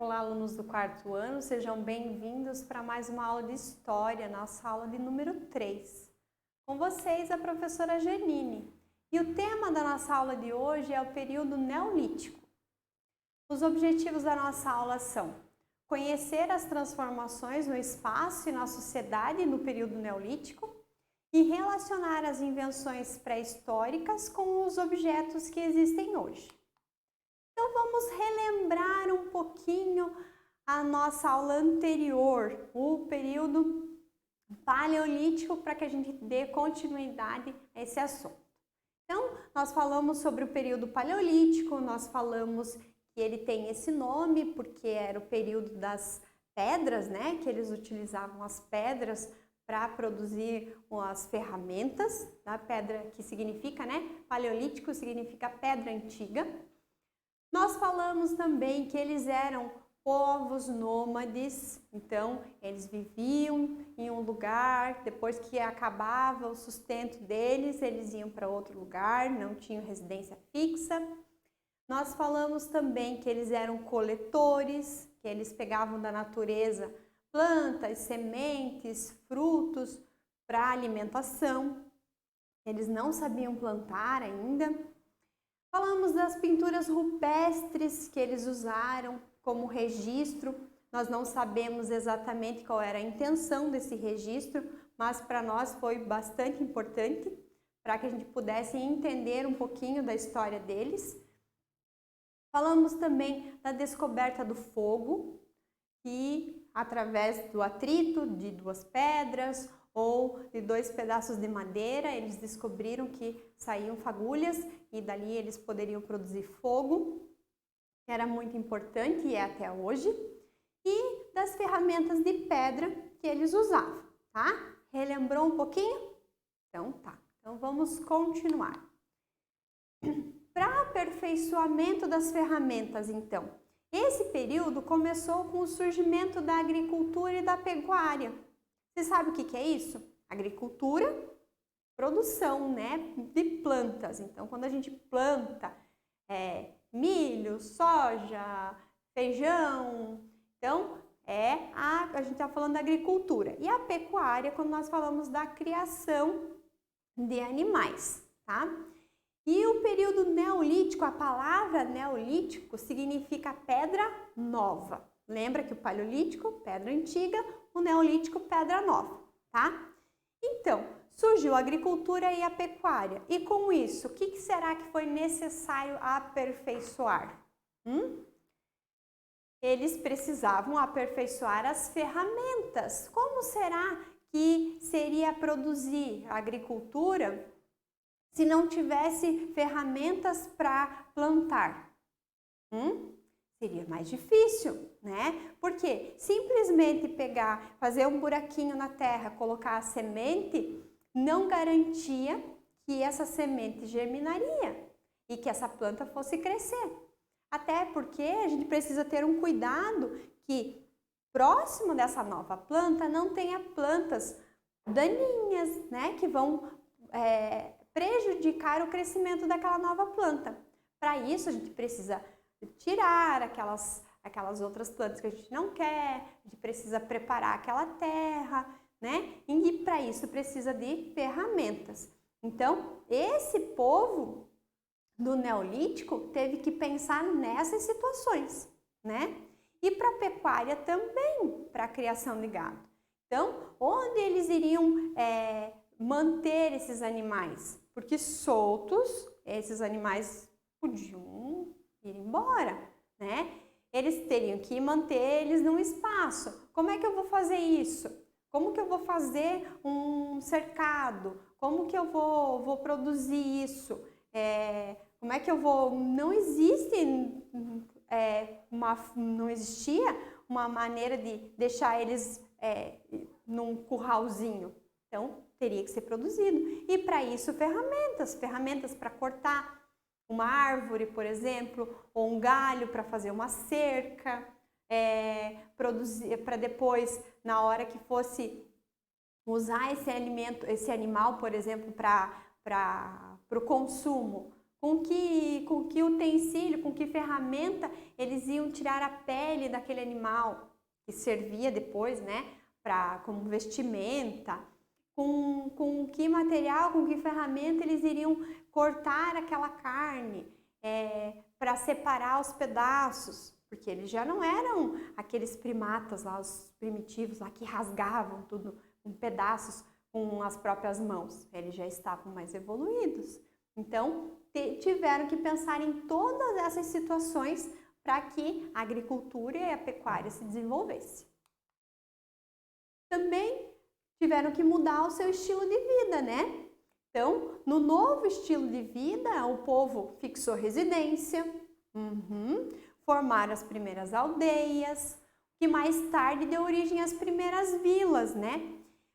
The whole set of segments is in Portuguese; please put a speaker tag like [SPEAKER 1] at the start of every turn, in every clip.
[SPEAKER 1] Olá, alunos do quarto ano, sejam bem-vindos para mais uma aula de História, nossa aula de número 3. Com vocês, a professora Janine. E o tema da nossa aula de hoje é o período Neolítico. Os objetivos da nossa aula são conhecer as transformações no espaço e na sociedade no período Neolítico e relacionar as invenções pré-históricas com os objetos que existem hoje. Então, vamos relembrar um pouquinho a nossa aula anterior, o período Paleolítico, para que a gente dê continuidade a esse assunto. Então, nós falamos sobre o período Paleolítico, nós falamos que ele tem esse nome porque era o período das pedras, né? Que eles utilizavam as pedras para produzir as ferramentas, da pedra que significa, né? Paleolítico significa pedra antiga. Nós falamos também que eles eram povos nômades, então eles viviam em um lugar, depois que acabava o sustento deles, eles iam para outro lugar, não tinham residência fixa. Nós falamos também que eles eram coletores, que eles pegavam da natureza plantas, sementes, frutos para alimentação. Eles não sabiam plantar ainda. Falamos das pinturas rupestres que eles usaram como registro. Nós não sabemos exatamente qual era a intenção desse registro, mas para nós foi bastante importante para que a gente pudesse entender um pouquinho da história deles. Falamos também da descoberta do fogo, que através do atrito de duas pedras ou de dois pedaços de madeira, eles descobriram que saíam fagulhas e dali eles poderiam produzir fogo, que era muito importante e é até hoje, e das ferramentas de pedra que eles usavam, tá? Relembrou um pouquinho? Então tá, então vamos continuar. Para aperfeiçoamento das ferramentas, então, esse período começou com o surgimento da agricultura e da pecuária. Você sabe o que é isso? Agricultura, produção, né, de plantas. Então, quando a gente planta milho, soja, feijão, então a gente está falando da agricultura. E a pecuária, quando nós falamos da criação de animais, tá? E o período neolítico, a palavra neolítico significa pedra nova. Lembra que o paleolítico, pedra antiga, o neolítico, pedra nova, tá? Então, surgiu a agricultura e a pecuária. E com isso, o que será que foi necessário aperfeiçoar? Eles precisavam aperfeiçoar as ferramentas. Como será que seria produzir a agricultura se não tivesse ferramentas para plantar? Seria mais difícil, né? Porque simplesmente pegar, fazer um buraquinho na terra, colocar a semente, não garantia que essa semente germinaria e que essa planta fosse crescer. Até porque a gente precisa ter um cuidado que próximo dessa nova planta não tenha plantas daninhas, né? Que vão prejudicar o crescimento daquela nova planta. Para isso, a gente precisa tirar aquelas outras plantas que a gente não quer, a gente precisa preparar aquela terra, né? E para isso precisa de ferramentas. Então, esse povo do Neolítico teve que pensar nessas situações, né? E para a pecuária também, para a criação de gado. Então, onde eles iriam manter esses animais? Porque soltos, esses animais podiam ir embora, né? Eles teriam que manter eles num espaço. Como é que eu vou fazer isso? Como que eu vou fazer um cercado? Como que eu vou produzir isso? Como é que eu vou... Não existia uma maneira de deixar eles num curralzinho. Então, teria que ser produzido. E para isso, ferramentas para cortar uma árvore, por exemplo, ou um galho para fazer uma cerca, produzir para depois, na hora que fosse usar esse animal, por exemplo, para o consumo, com que utensílio, com que ferramenta eles iam tirar a pele daquele animal, que servia depois, né, como vestimenta, com que material, com que ferramenta eles iriam cortar aquela carne para separar os pedaços, porque eles já não eram aqueles primatas lá, os primitivos lá que rasgavam tudo em pedaços com as próprias mãos, eles já estavam mais evoluídos. Então, tiveram que pensar em todas essas situações para que a agricultura e a pecuária se desenvolvessem. Também tiveram que mudar o seu estilo de vida, né? Então, no novo estilo de vida, o povo fixou residência, formaram as primeiras aldeias, que mais tarde deu origem às primeiras vilas, né?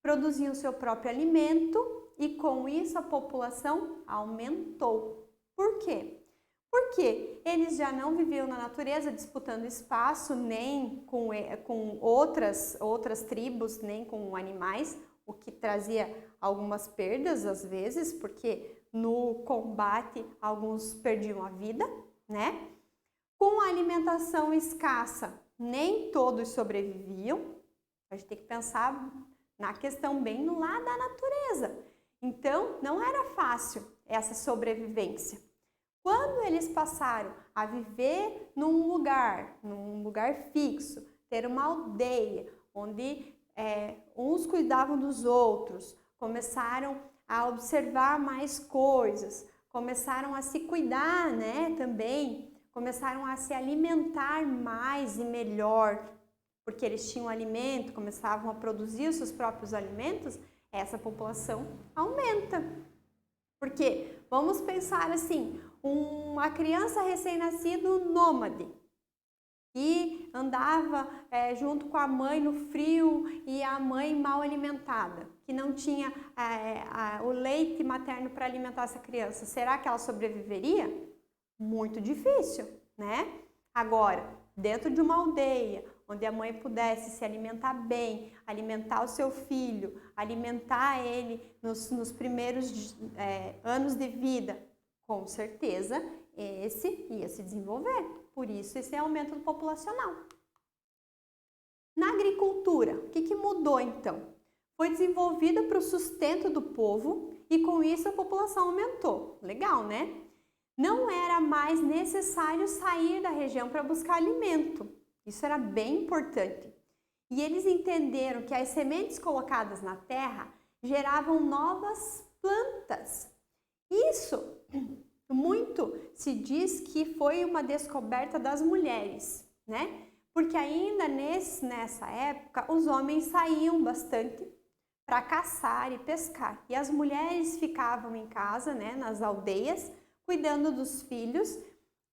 [SPEAKER 1] Produziam seu próprio alimento e com isso a população aumentou. Por quê? Porque eles já não viviam na natureza disputando espaço nem com outras tribos, nem com animais, o que trazia algumas perdas às vezes, porque no combate alguns perdiam a vida, né? Com a alimentação escassa, nem todos sobreviviam. A gente tem que pensar na questão bem no lado da natureza. Então, não era fácil essa sobrevivência. Quando eles passaram a viver num lugar fixo, ter uma aldeia, onde uns cuidavam dos outros, começaram a observar mais coisas, começaram a se cuidar, né, também, começaram a se alimentar mais e melhor, porque eles tinham alimento, começavam a produzir os seus próprios alimentos, essa população aumenta. Porque, vamos pensar assim, uma criança recém-nascida nômade, que andava junto com a mãe no frio e a mãe mal alimentada, que não tinha o leite materno para alimentar essa criança, será que ela sobreviveria? Muito difícil, né? Agora, dentro de uma aldeia, onde a mãe pudesse se alimentar bem, alimentar o seu filho, alimentar ele nos primeiros anos de vida, com certeza esse ia se desenvolver. Por isso, esse aumento populacional. Na agricultura, o que mudou então? Foi desenvolvida para o sustento do povo e com isso a população aumentou. Legal, né? Não era mais necessário sair da região para buscar alimento. Isso era bem importante. E eles entenderam que as sementes colocadas na terra geravam novas plantas. Isso muito se diz que foi uma descoberta das mulheres, né? Porque ainda nessa época os homens saíam bastante para caçar e pescar. E as mulheres ficavam em casa, né, nas aldeias, cuidando dos filhos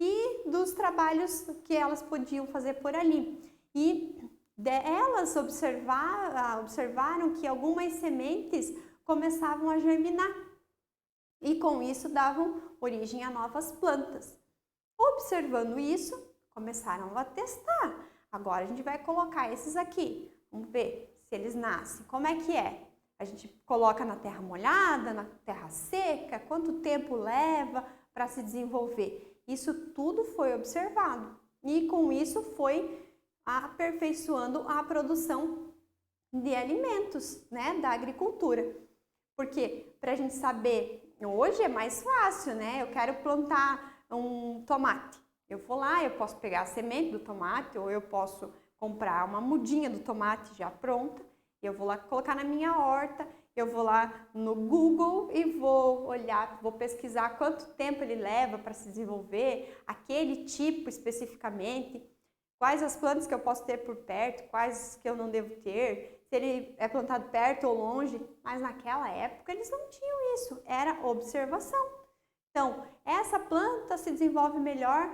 [SPEAKER 1] e dos trabalhos que elas podiam fazer por ali. E elas observaram que algumas sementes começavam a germinar e com isso davam origem a novas plantas. Observando isso, começaram a testar. Agora a gente vai colocar esses aqui, vamos ver se eles nascem. Como é que é? A gente coloca na terra molhada, na terra seca, quanto tempo leva para se desenvolver? Isso tudo foi observado e com isso foi aperfeiçoando a produção de alimentos, né, da agricultura. Porque para a gente saber, hoje é mais fácil, né? Eu quero plantar um tomate. Eu vou lá, eu posso pegar a semente do tomate ou eu posso comprar uma mudinha do tomate já pronta. Eu vou lá colocar na minha horta, eu vou lá no Google e vou olhar, vou pesquisar quanto tempo ele leva para se desenvolver, aquele tipo especificamente, quais as plantas que eu posso ter por perto, quais que eu não devo ter, se ele é plantado perto ou longe, mas naquela época eles não tinham isso, era observação. Então, essa planta se desenvolve melhor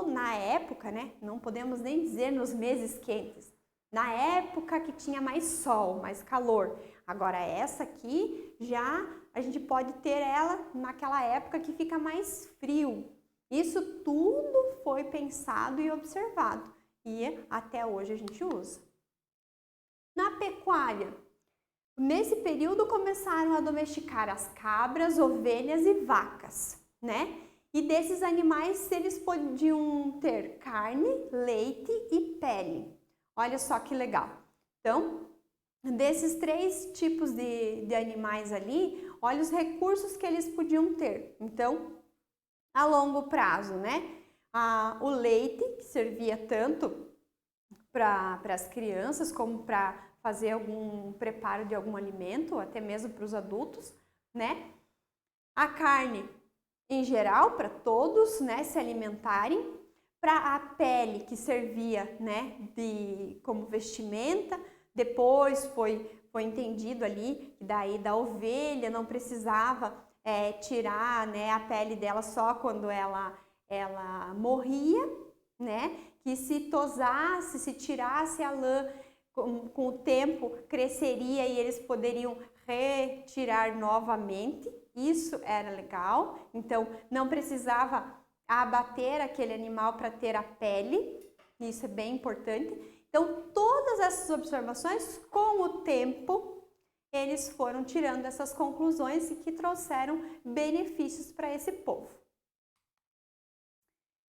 [SPEAKER 1] na época, né? Não podemos nem dizer nos meses quentes, na época que tinha mais sol, mais calor. Agora essa aqui, já a gente pode ter ela naquela época que fica mais frio. Isso tudo foi pensado e observado e até hoje a gente usa. Na pecuária, nesse período começaram a domesticar as cabras, ovelhas e vacas, né? E desses animais, eles podiam ter carne, leite e pele. Olha só que legal. Então, desses 3 tipos de animais ali, olha os recursos que eles podiam ter. Então, a longo prazo, né? O leite, que servia tanto para as crianças como para fazer algum preparo de algum alimento, até mesmo para os adultos, né? A carne, em geral, para todos, né, se alimentarem. Para a pele, que servia, né, como vestimenta. Depois foi entendido ali que daí da ovelha não precisava tirar, né, a pele dela só quando ela morria, né? Que se tosasse, se tirasse a lã, com o tempo cresceria e eles poderiam retirar novamente. Isso era legal. Então não precisava abater aquele animal para ter a pele. Isso é bem importante. Então todas essas observações, com o tempo, eles foram tirando essas conclusões e que trouxeram benefícios para esse povo.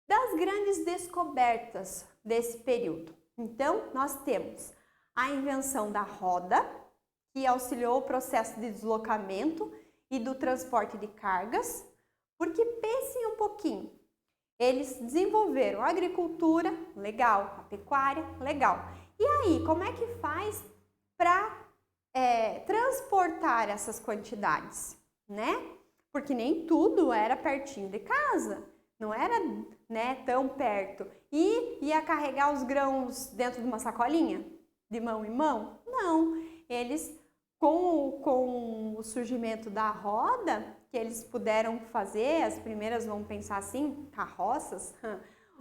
[SPEAKER 1] Das grandes descobertas desse período, então, nós temos a invenção da roda, que auxiliou o processo de deslocamento e do transporte de cargas, porque pensem um pouquinho, eles desenvolveram a agricultura, legal, a pecuária, legal. E aí, como é que faz para transportar essas quantidades, né? Porque nem tudo era pertinho de casa. Não era, né, tão perto. E ia carregar os grãos dentro de uma sacolinha? De mão em mão? Não. Eles, com o surgimento da roda, que eles puderam fazer, as primeiras, vamos pensar assim, carroças,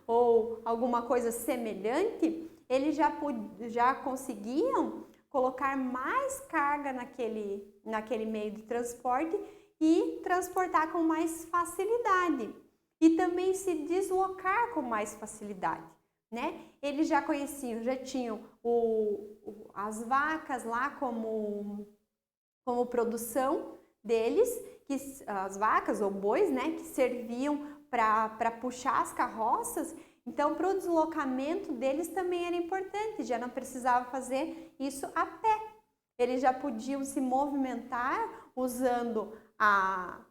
[SPEAKER 1] ou alguma coisa semelhante, eles já conseguiam colocar mais carga naquele meio de transporte e transportar com mais facilidade. E também se deslocar com mais facilidade, né? Eles já conheciam, já tinham as vacas lá como produção deles, as vacas ou bois, né? Que serviam para puxar as carroças. Então, para o deslocamento deles também era importante, já não precisava fazer isso a pé. Eles já podiam se movimentar usando a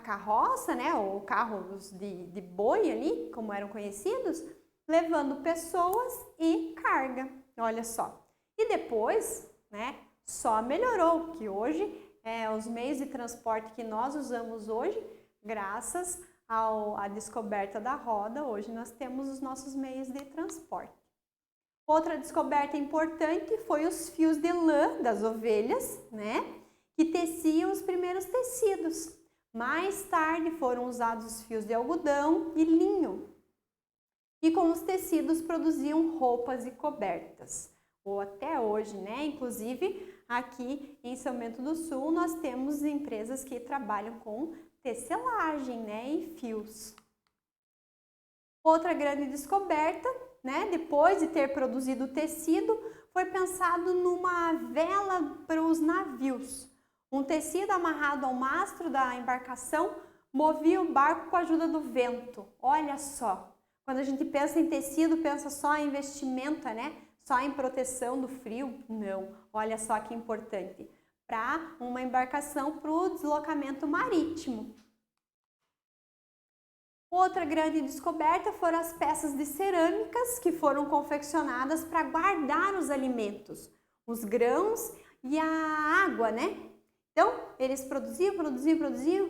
[SPEAKER 1] carroça, né, ou carros de boi ali, como eram conhecidos, levando pessoas e carga, olha só. E depois, né, só melhorou, que hoje, os meios de transporte que nós usamos hoje, graças à descoberta da roda, hoje nós temos os nossos meios de transporte. Outra descoberta importante foi os fios de lã das ovelhas, né, que teciam os primeiros tecidos. Mais tarde foram usados os fios de algodão e linho. E com os tecidos produziam roupas e cobertas. Ou até hoje, né? Inclusive, aqui em São Bento do Sul, nós temos empresas que trabalham com tecelagem, né? E fios. Outra grande descoberta, né? Depois de ter produzido o tecido, foi pensado numa vela para os navios. Um tecido amarrado ao mastro da embarcação movia o barco com a ajuda do vento. Olha só, quando a gente pensa em tecido, pensa só em vestimenta, né? Só em proteção do frio? Não, olha só que importante. Para uma embarcação para o deslocamento marítimo. Outra grande descoberta foram as peças de cerâmicas que foram confeccionadas para guardar os alimentos, os grãos e a água, né? Então, eles produziam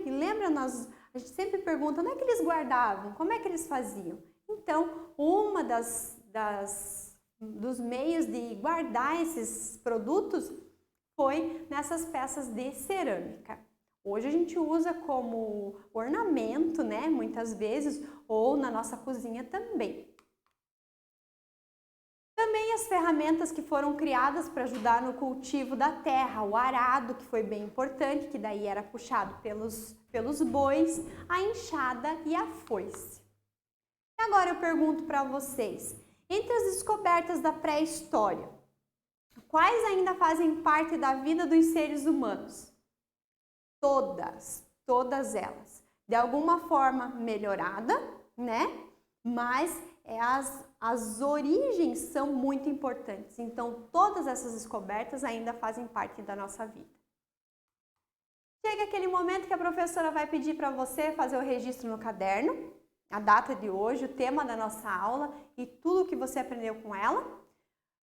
[SPEAKER 1] e lembra, a gente sempre pergunta, onde é que eles guardavam? Como é que eles faziam? Então, uma dos meios de guardar esses produtos foi nessas peças de cerâmica. Hoje a gente usa como ornamento, né? Muitas vezes, ou na nossa cozinha também. Também as ferramentas que foram criadas para ajudar no cultivo da terra, o arado, que foi bem importante, que daí era puxado pelos bois, a enxada e a foice. E agora eu pergunto para vocês, entre as descobertas da pré-história, quais ainda fazem parte da vida dos seres humanos? Todas elas. de alguma forma melhorada, né? Mas as origens são muito importantes. Então, todas essas descobertas ainda fazem parte da nossa vida. Chega aquele momento que a professora vai pedir para você fazer o registro no caderno, a data de hoje, o tema da nossa aula e tudo que você aprendeu com ela.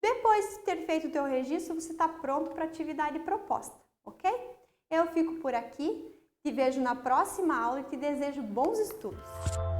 [SPEAKER 1] Depois de ter feito o teu registro, você está pronto para a atividade proposta, ok? Eu fico por aqui, te vejo na próxima aula e te desejo bons estudos!